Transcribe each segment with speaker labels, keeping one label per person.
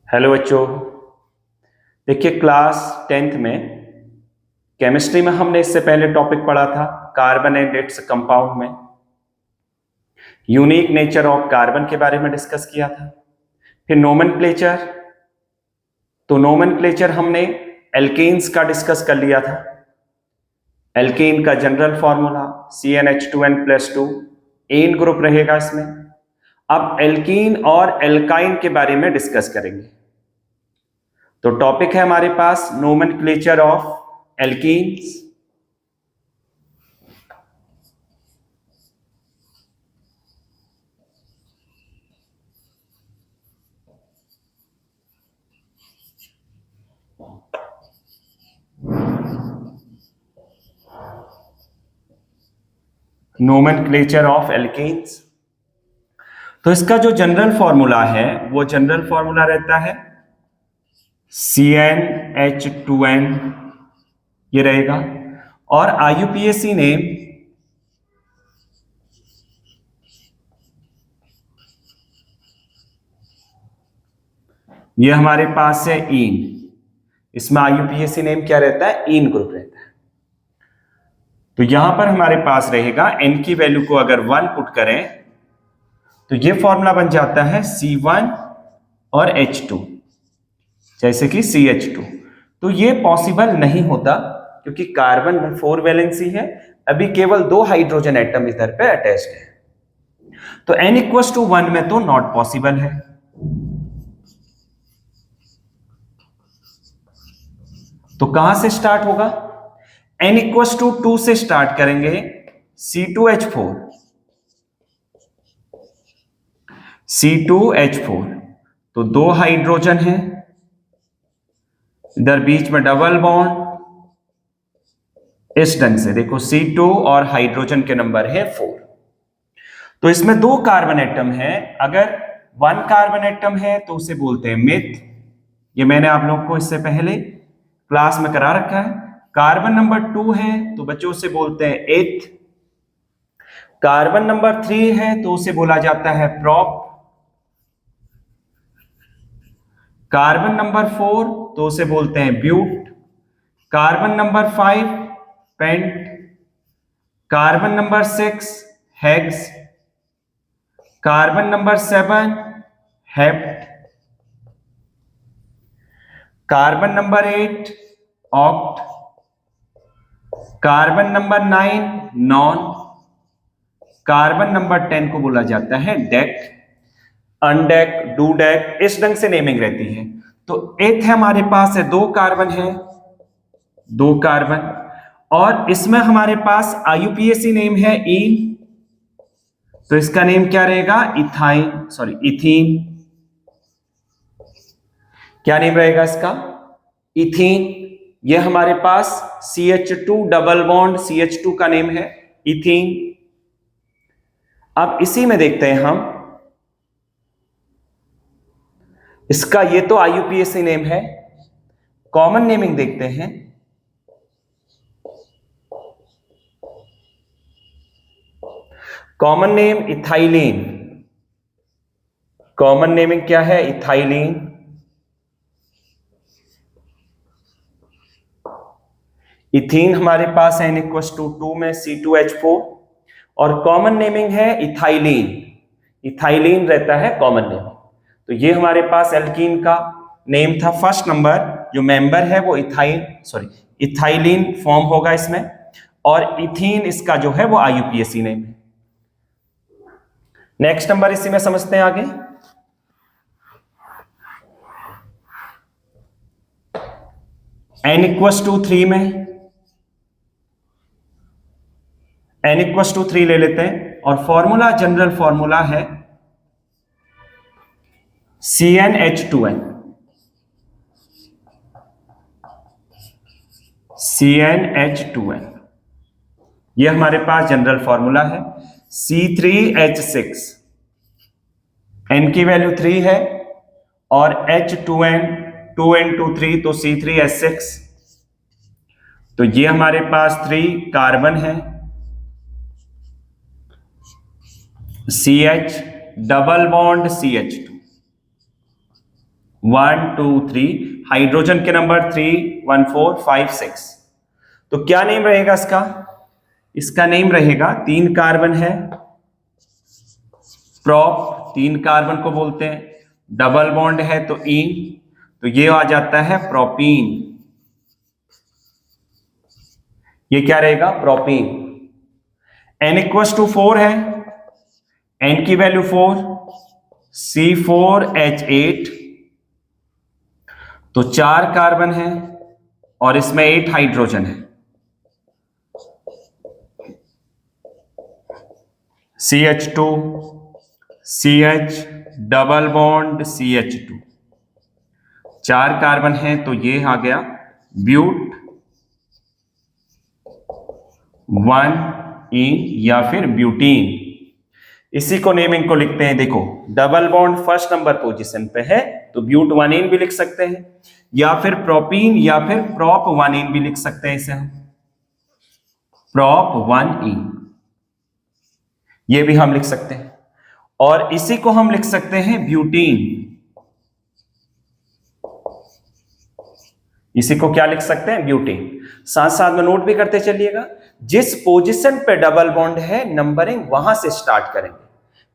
Speaker 1: Hello बच्चों। देखिए class 10th में केमिस्ट्री में हमने इससे पहले टॉपिक पढ़ा था कार्बन एंड इट्स कंपाउंड में यूनिक नेचर ऑफ कार्बन के बारे में डिस्कस किया था। फिर नोमेनक्लेचर, तो नोमेनक्लेचर हमने एल्केन्स का डिस्कस कर लिया था। एल्केन का general formula CnH2n+2 N group रहेगा इसमें। अब एल्कीन और एल्काइन के बारे में डिस्कस करेंगे। तो टॉपिक है हमारे पास nomenclature of alkenes. Nomenclature of alkenes, तो इसका जो जनरल फॉर्मूला है वो जनरल फॉर्मूला रहता है CnH2n, ये रहेगा। और IUPAC ने ये हमारे पास है ईन, इसमें IUPAC नेम क्या रहता है, ईन ग्रुप रहता है। तो यहां पर हमारे पास रहेगा n की वैल्यू को अगर 1 पुट करें तो ये फॉर्मूला बन जाता है C1 और H2, जैसे कि CH2। तो ये पॉसिबल नहीं होता क्योंकि कार्बन में 4 वैलेंसी है, अभी केवल 2 हाइड्रोजन एटम इधर पे अटैच्ड है। तो n=1 में तो नॉट पॉसिबल है। तो कहां से स्टार्ट होगा, n=2 से स्टार्ट करेंगे। C2H4, C2H4, तो 2 हाइड्रोजन है, इधर बीच में डबल बॉन्ड, इस ढंग से देखो C2 और हाइड्रोजन के नंबर है 4। तो इसमें 2 कार्बन एटम है, अगर 1 कार्बन एटम है तो उसे बोलते हैं मिथ, ये मैंने आप लोगों को इससे पहले क्लास में करा रखा है। कार्बन नंबर 2 है तो बच्चों उसे बोलते हैं एथ। कार्बन नंबर 3 है तो उसे बोला जाता है प्रॉप। कार्बन नंबर 4 तो उसे बोलते हैं but. Carbon number 5 pent. Carbon number 6 hex. Carbon number 7 hept. Carbon number 8 oct. Carbon number 9 non. Carbon number 10 को बोला जाता है डेक, अनडेक, डू डेक, इस ढंग से नेमिंग रहती है। तो एथ हमारे पास है 2 कार्बन है, 2 कार्बन, और इसमें हमारे पास IUPAC नेम है ईन, तो इसका नेम क्या रहेगा, इथीन। क्या नेम रहेगा इसका, इथीन। ये हमारे पास CH2 डबल बॉन्ड CH2 का नेम है इथीन। अब इसी में देखते हैं हम, इसका ये तो IUPAC नेम है, कॉमन नेमिंग देखते हैं। Common name ethylene, common naming क्या है, इथाइलिन। इथीन हमारे पास है n=2 में C2H4, और कॉमन नेमिंग है इथाइलिन, इथाइलिन रहता है कॉमन नेम। तो ये हमारे पास एल्कीन का नेम था। फर्स्ट नंबर जो मेंबर है वो इथाइलिन फॉर्म होगा इसमें, और इथीन इसका जो है वो IUPAC नेम है। नेक्स्ट नंबर इसी में समझते हैं आगे। n=3 में n=3 ले लेते हैं, और फॉर्मूला जनरल फॉर्मूला है CnH2n, CnH2n, ये हमारे पास जनरल फॉर्मूला है। C3H6, n की वैल्यू 3 है, और H2n 2n2 3, तो C3H6, तो ये हमारे पास 3 कार्बन है, CH double bond CH2, 1 2 3, hydrogen के नंबर 3 1 4 5 6। तो क्या नेम रहेगा इसका? इसका नेम रहेगा, 3 कार्बन है, प्रोप, 3 कार्बन को बोलते हैं, डबल बॉन्ड है तो इन, तो ये आ जाता है प्रोपीन। ये क्या रहेगा? प्रोपीन। n=4 है, n की वैल्यू 4, C4H8, तो 4 कार्बन है और इसमें 8 हाइड्रोजन है। CH2 CH double bond CH2, 4 carbon है तो ये आ गया ब्यूट 1 इन या फिर ब्यूटीन। इसी को नेमिंग को लिखते हैं, देखो double bond first number position पे है तो ब्यूट 1 इन भी लिख सकते हैं, या फिर प्रोपीन या फिर प्रोप 1 इन भी लिख सकते हैं इसे हम, प्रोप 1 इन, ये भी हम लिख सकते हैं। और इसी को हम लिख सकते हैं ब्यूटीन। इसी को क्या लिख सकते हैं? ब्यूटीन। साथ साथ में नोट भी करते चलिएगा, जिस पोजीशन पे डबल बॉन्ड है नंबरिंग वहां से स्टार्ट करेंगे,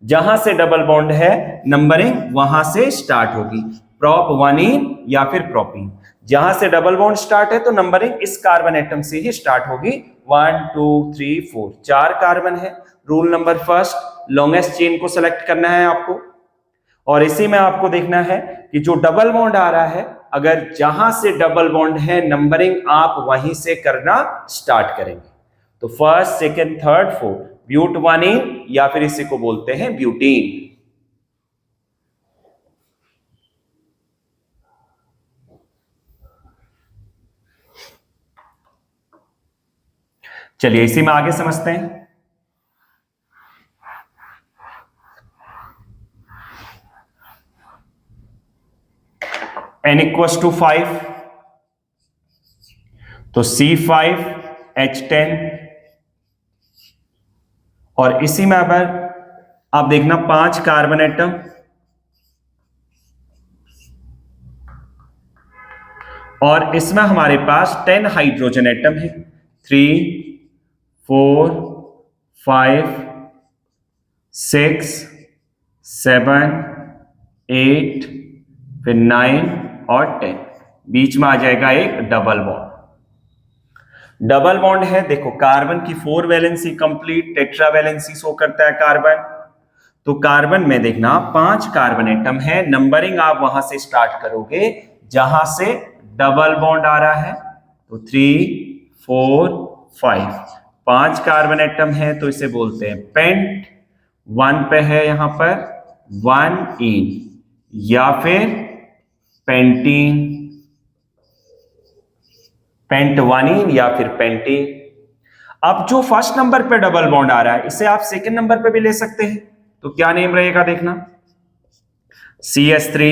Speaker 1: जहां से डबल बॉन्ड है नंबरिंग वहां से स्टार्ट होगी, प्रोप 1 इन या फिर प्रोपीन। जहां से डबल बॉन्ड स्टार्ट है तो नंबरिंग इस कार्बन एटम से ही स्टार्ट होगी, 1 2 3 4, 4 कार्बन है। Rule number first, longest chain को सेलेक्ट करना है आपको, और इसी में आपको देखना है कि जो डबल बॉन्ड आ रहा है, अगर जहां से डबल बॉन्ड है नंबरिंग आप वहीं से करना स्टार्ट करेंगे। तो first second third fourth, but 1 ene या फिर इसी को बोलते हैं ब्यूटीन। चलिए इसी में आगे समझते हैं। n=5, तो C5H10, और इसी में अगर आप देखना 5 कार्बन एटम, और इसमें हमारे पास 10 हाइड्रोजन एटम है, 3 4 5 6 7 8 फिर 9 और 10, बीच में आ जाएगा एक डबल बॉन्ड। डबल बॉन्ड है, देखो कार्बन की 4 valency complete, tetra valency show करता है कार्बन, तो कार्बन में देखना 5 कार्बन एटम है, नंबरिंग आप वहां से स्टार्ट करोगे जहां से डबल बॉन्ड आ रहा है, तो 3 4 5, 5 कार्बन एटम है तो इसे बोलते हैं पेंट। 1 पे है यहां पर 1 इन या फिर पेंटीन, पेंट 1 इन या फिर पेंटीन। अब जो फर्स्ट नंबर पे डबल बॉन्ड आ रहा है इसे आप सेकंड नंबर पे भी ले सकते हैं, तो क्या नेम रहेगा देखना, CS3,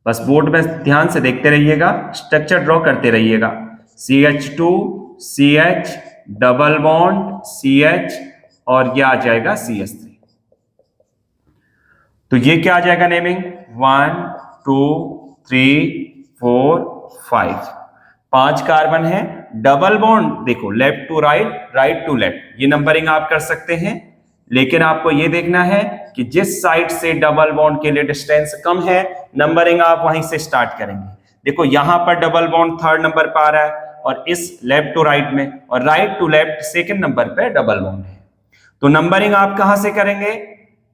Speaker 1: बस बोर्ड में ध्यान से देखते रहिएगा, स्ट्रक्चर ड्रॉ करते रहिएगा, CH2 CH double bond CH और यह आ जाएगा CS3। तो ये क्या आ जाएगा नेमिंग, 1 2 3 4 5, 5 कार्बन है, डबल बॉन्ड देखो left to right right to left, ये नंबरिंग आप कर सकते हैं, लेकिन आपको ये देखना है कि जिस साइड से डबल बॉन्ड के लिए डिस्टेंस कम है नंबरिंग आप वहीं से स्टार्ट करेंगे। देखो यहां पर डबल बॉन्ड थर्ड नंबर पर आ रहा है और इस लेफ्ट टू राइट में, और right to left second number पे डबल बॉन्ड है, तो नंबरिंग आप कहां से करेंगे,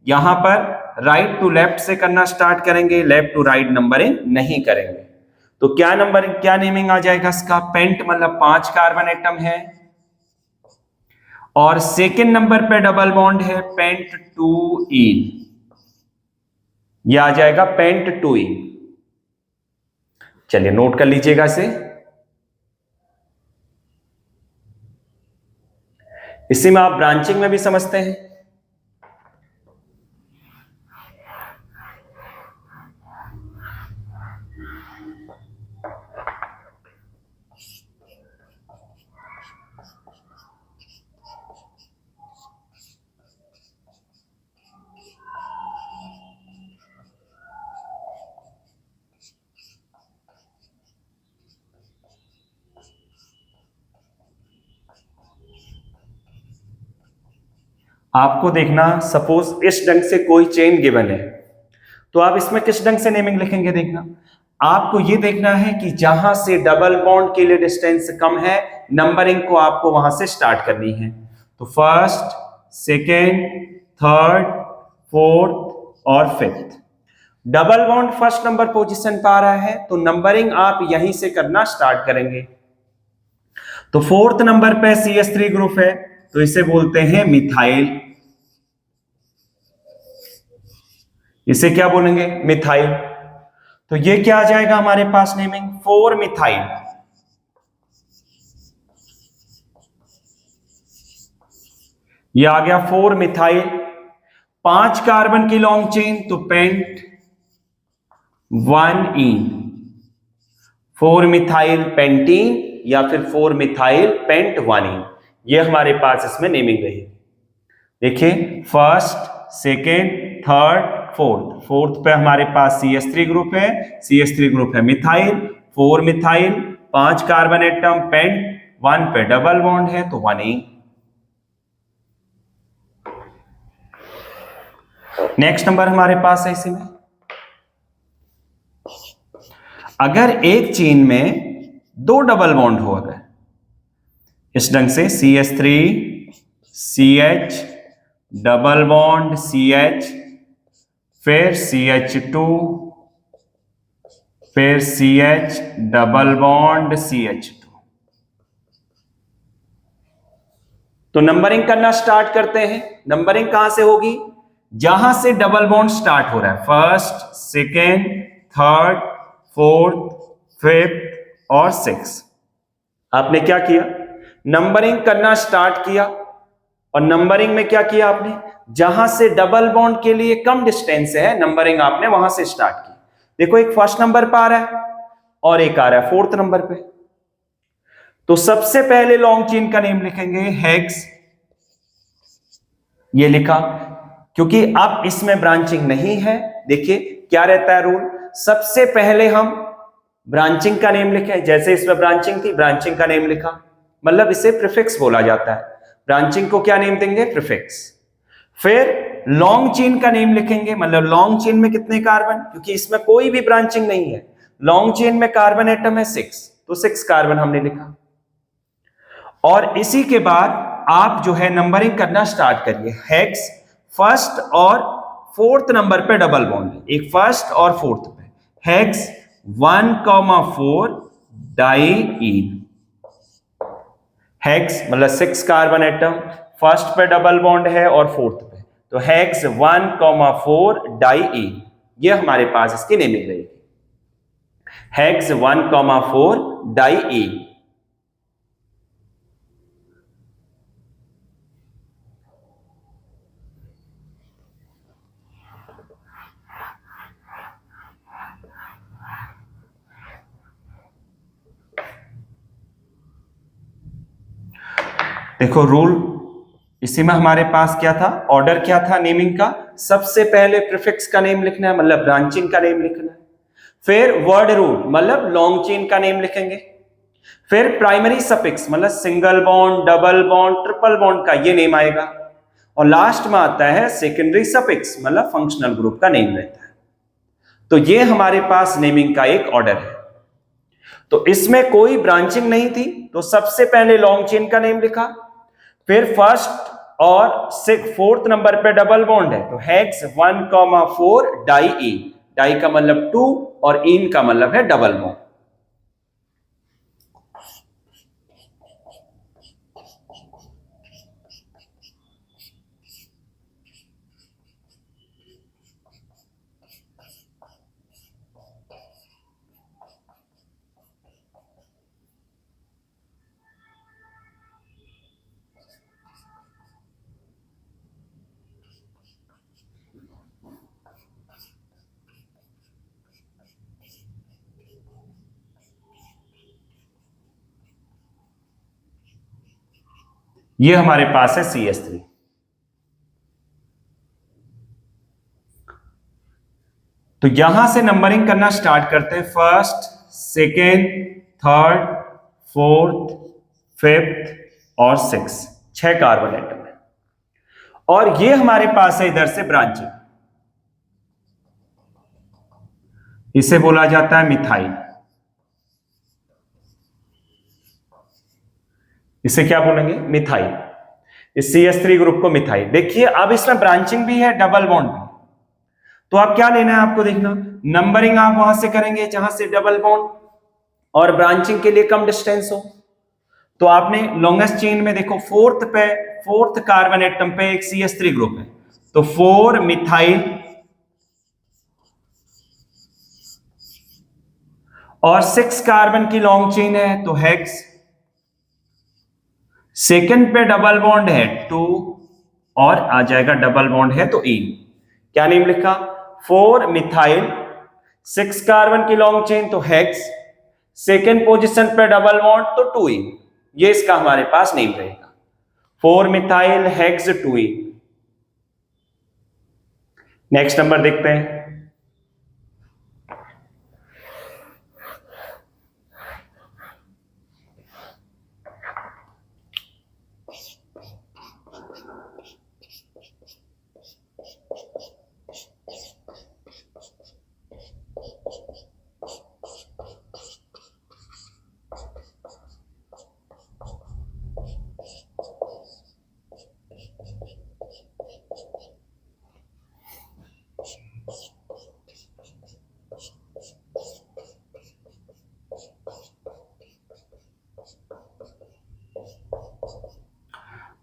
Speaker 1: यहां पर राइट टू लेफ्ट से करना स्टार्ट करेंगे, लेफ्ट टू राइट नंबरिंग नहीं करेंगे। तो क्या नंबरिंग क्या नेमिंग आ जाएगा इसका, पेंट मतलब 5 कार्बन एटम है और सेकेंड नंबर पे डबल बॉन्ड है पेंट 2 इन, यह आ जाएगा पेंट 2 इन। चलिए नोट कर लीजिएगा इसे। इसी में आप ब्रांचिंग में भी समझते हैं, आपको देखना, सपोज इस ढंग से कोई चेन गिवन है, तो आप इसमें किस ढंग से नेमिंग लिखेंगे? देखना, आपको ये देखना है कि जहां से डबल बॉन्ड के लिए डिस्टेंस कम है, नंबरिंग को आपको वहां से स्टार्ट करनी है। तो फर्स्ट, सेकेंड, थर्ड, फोर्थ और fifth. Double bond first number position पर आ रहा है, तो नंबरिंग आप यहीं से करना स्टार्ट करेंगे। तो फोर्थ नंबर पे CH3 ग्रुप है, तो इसे बोलते हैं मिथाइल। इसे क्या बोलेंगे? मिथाइल। तो ये क्या आ जाएगा हमारे पास नेमिंग? 4 मिथाइल। ये आ गया 4 मिथाइल। 5 कार्बन की लॉन्ग चेन, तो पेंट 1 इन। 4 मिथाइल पेंटीन या फिर 4 मिथाइल पेंट 1 इन। ये हमारे पास इसमें नेमिंग रही। देखिए, first, second, third, fourth. Fourth पे हमारे पास CH3 ग्रुप है, CH3 ग्रुप है methyl. 4 methyl, 5 carbon atom, pent, 1 पे डबल बॉन्ड है, तो 1 इन। नेक्स्ट नंबर हमारे पास है इसी में, अगर एक चेन में 2 डबल बॉन्ड हो, अगर इस ढंग से CH3 CH double bond CH, फिर CH2, फिर CH डबल बॉन्ड CH2, तो नंबरिंग करना स्टार्ट करते हैं। नंबरिंग कहां से होगी? जहां से डबल बॉन्ड स्टार्ट हो रहा है, first, second, third, fourth, fifth और सिक्स। आपने क्या किया? नंबरिंग करना स्टार्ट किया। और नंबरिंग में क्या किया आपने? जहां से डबल बॉन्ड के लिए कम डिस्टेंस है, नंबरिंग आपने वहां से स्टार्ट की। देखो, एक फर्स्ट नंबर पर आ रहा है और एक आ रहा है फोर्थ नंबर पे। तो सबसे पहले लॉन्ग चेन का नेम लिखेंगे हेक्स। ये लिखा, क्योंकि अब इसमें ब्रांचिंग नहीं है। देखिए क्या रहता है रूल, सबसे पहले हम ब्रांचिंग का नेम लिखें। जैसे इसमें ब्रांचिंग थी, ब्रांचिंग का नेम लिखा, मतलब इसे प्रीफिक्स बोला जाता है। ब्रांचिंग को क्या नेम देंगे? प्रीफिक्स। फिर लॉन्ग चेन का नेम लिखेंगे, मतलब लॉन्ग चेन में कितने कार्बन, क्योंकि इसमें कोई भी ब्रांचिंग नहीं है। लॉन्ग चेन में कार्बन एटम है 6, तो 6 कार्बन हमने लिखा। और इसी के बाद आप जो है नंबरिंग करना स्टार्ट करिए। हेक्स फर्स्ट और फोर्थ नंबर पे डबल बॉन्ड है, एक फर्स्ट और फोर्थ पे। Hex 1,4 diene. हेक्स मतलब 6 कार्बन एटम, फर्स्ट पे डबल बॉन्ड है और फोर्थ पे, तो हेक्स 1,4 डाइईन। ये हमारे पास इसकी नेमिंग रहेगी, हेक्स 1,4 डाइईन। देखो रूल, इसी में हमारे पास क्या था, ऑर्डर क्या था नेमिंग का? सबसे पहले प्रीफिक्स का नेम लिखना है, मतलब ब्रांचिंग का नेम लिखना है। फिर वर्ड रूल, मतलब लॉन्ग चेन का नेम लिखेंगे। फिर प्राइमरी सफिक्स, मतलब single bond, double bond, triple bond का ये नेम आएगा। और लास्ट में आता है सेकेंडरी सफिक्स, मतलब फंक्शनल ग्रुप का नेम रहता है। तो ये हमारे पास नेमिंग का एक ऑर्डर है। तो इसमें कोई ब्रांचिंग नहीं थी, तो सबसे पहले लॉन्ग चेन का नेम लिखा। फिर फर्स्ट और फोर्थ नंबर पे डबल बॉन्ड है, तो हेक्स 1,4 डाइईन। डाई का मतलब 2 और इन का मतलब है डबल बॉन्ड। ये हमारे पास है CH3। तो यहां से नंबरिंग करना स्टार्ट करते हैं। First, second, third, fourth, fifth और सिक्स। 6 कार्बन एटम है। और ये हमारे पास है इधर से ब्रांचिंग, इसे बोला जाता है मिथाइल। इसे क्या बोलेंगे? मिथाइल। इस CH3 ग्रुप को मिथाइल। देखिए अब इसमें ब्रांचिंग भी है, डबल बॉन्ड भी। तो आप क्या लेना है, आपको देखना, नंबरिंग आप वहां से करेंगे जहां से डबल बॉन्ड और ब्रांचिंग के लिए कम डिस्टेंस हो। तो आपने लॉन्गेस्ट चेन में देखो फोर्थ कार्बन एटम पे एक CH3 ग्रुप है, तो 4 मिथाइल और 6 कार्बन की लॉन्ग चेन है तो हेक्स। सेकंड पे डबल बॉन्ड है 2 और आ जाएगा डबल बॉन्ड है तो इन। क्या नेम लिखा? 4 मिथाइल, 6 कार्बन की लॉन्ग चेन तो हेक्स, सेकेंड पोजीशन पे डबल बॉन्ड तो 2 इन। ये इसका हमारे पास नेम रहेगा, 4 मिथाइल हेक्स 2 इन। नेक्स्ट नंबर देखते हैं।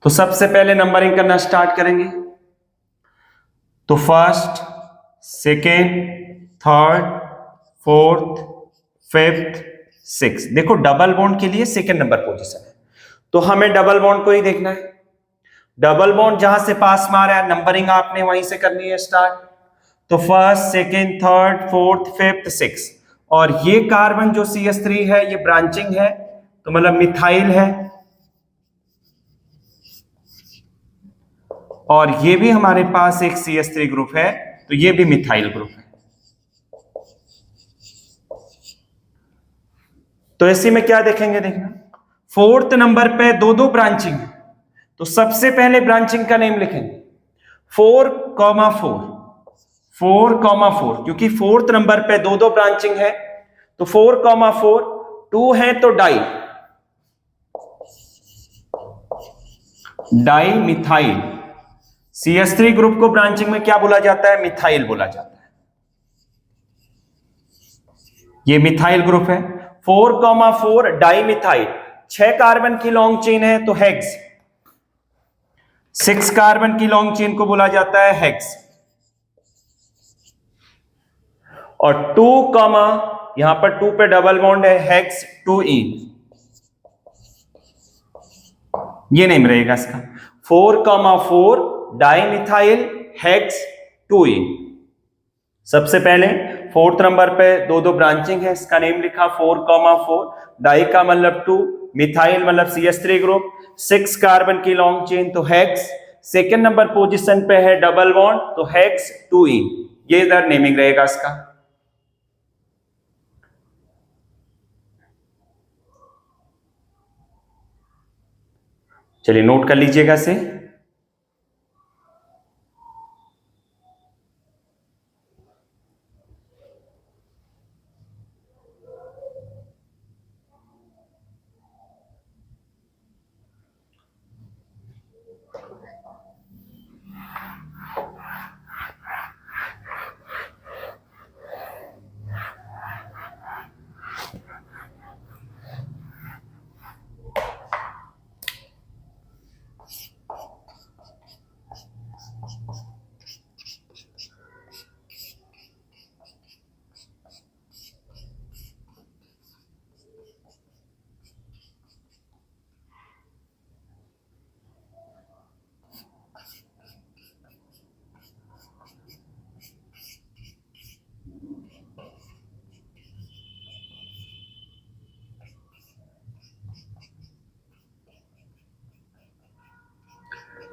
Speaker 1: तो सबसे पहले नंबरिंग करना स्टार्ट करेंगे। तो first, second, third, fourth, fifth, six. देखो डबल बॉन्ड के लिए सेकेंड नंबर पोजीशन है, तो हमें डबल बॉन्ड को ही देखना है। डबल बॉन्ड जहां से पास में आ रहा है, नंबरिंग आपने वहीं से करनी है स्टार्ट। तो first, second, third, fourth, fifth, six. और ये कार्बन जो CH3 है ये ब्रांचिंग है, तो मतलब मिथाइल है। और ये भी हमारे पास एक CH3 ग्रुप है, तो ये भी मिथाइल ग्रुप है। तो इसी में क्या देखेंगे, देखना फोर्थ नंबर पे दो दो ब्रांचिंग है, तो सबसे पहले ब्रांचिंग का नेम लिखेंगे 4,4, 4,4, क्योंकि फोर्थ नंबर पे दो दो ब्रांचिंग है, तो 4,4, 2 है तो डाई मिथाइल। CH3 ग्रुप को ब्रांचिंग में क्या बोला जाता है? मिथाइल बोला जाता है। ये मिथाइल ग्रुप है। 4,4 डाई मिथाइल, 6 कार्बन की लॉन्ग चेन है तो हेक्स, 6 कार्बन की लॉन्ग चेन को बोला जाता है हेक्स। और 2, यहां पर 2 पे डबल बॉन्ड है, हेक्स 2 इन। ये नेम रहेगा इसका, 4,4 डाइमिथाइल हेक्स 2 इन। सबसे पहले फोर्थ नंबर पे दो दो ब्रांचिंग है, इसका नेम लिखा 4,4, डाई का मतलब 2, मिथाइल मतलब CH3 ग्रुप, 6 कार्बन की लॉन्ग चेन तो हेक्स, सेकेंड नंबर पोजीशन पे है डबल बॉन्ड तो हेक्स 2 इन। ये इधर नेमिंग रहेगा इसका। चलिए नोट कर लीजिएगा इसे।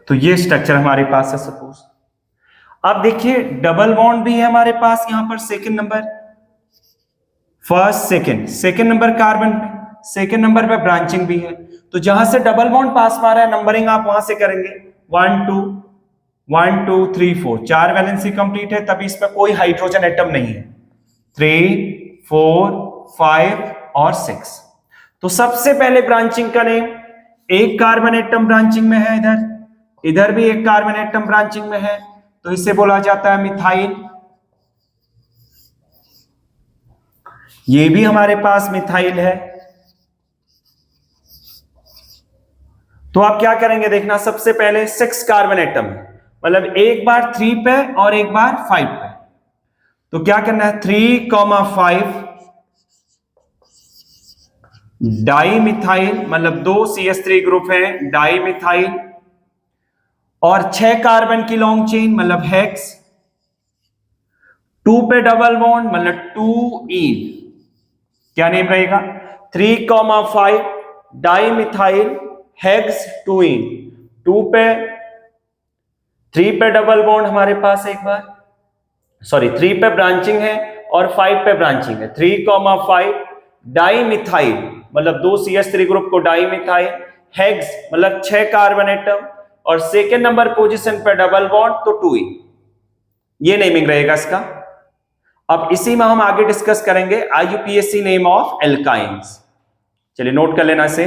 Speaker 1: तो ये स्ट्रक्चर हमारे पास है सपोज। अब देखिए डबल बॉन्ड भी है हमारे पास यहां पर second number, first second number carbon पे, सेकंड नंबर पे ब्रांचिंग भी है, तो जहां से डबल बॉन्ड पास में आ रहा है नंबरिंग आप वहां से करेंगे 1 2 1 2 3 4 4 वैलेंसी कंप्लीट है, तभी इसमें कोई हाइड्रोजन एटम नहीं है। 3 4 5 और 6। तो सबसे पहले ब्रांचिंग का नेम, एक कार्बन एटम ब्रांचिंग में है, इधर भी एक कार्बन एटम ब्रांचिंग में है, तो इसे बोला जाता है मिथाइल। ये भी हमारे पास मिथाइल है। तो आप क्या करेंगे देखना, सबसे पहले 6 कार्बन एटम, मतलब एक बार 3 पे और एक बार 5 पे। तो क्या करना है, 3,5 डाई मिथाइल, मतलब 2 CH3 ग्रुप है, डाई मिथाइल, और 6 कार्बन की लॉन्ग चेन मतलब हेक्स, 2 पे डबल बॉन्ड मतलब 2 ईन। क्या नेम रहेगा, 3,5 डाई मिथाइल हेक्स 2 ईन। 3 पे डबल बॉन्ड हमारे पास एक बार, सॉरी 3 पे ब्रांचिंग है और 5 पे ब्रांचिंग है। 3,5 डाई मिथाइल मतलब 2 CH3 ग्रुप को डाई मिथाइल, हेक्स मतलब 6 कार्बन एटम, और सेकेंड नंबर पोजीशन पे डबल बॉन्ड तो 2 ईन। ये नेमिंग रहेगा इसका। अब इसी में हम आगे डिस्कस करेंगे IUPAC नेम ऑफ एल्काइंस। चलिए नोट कर लेना इसे।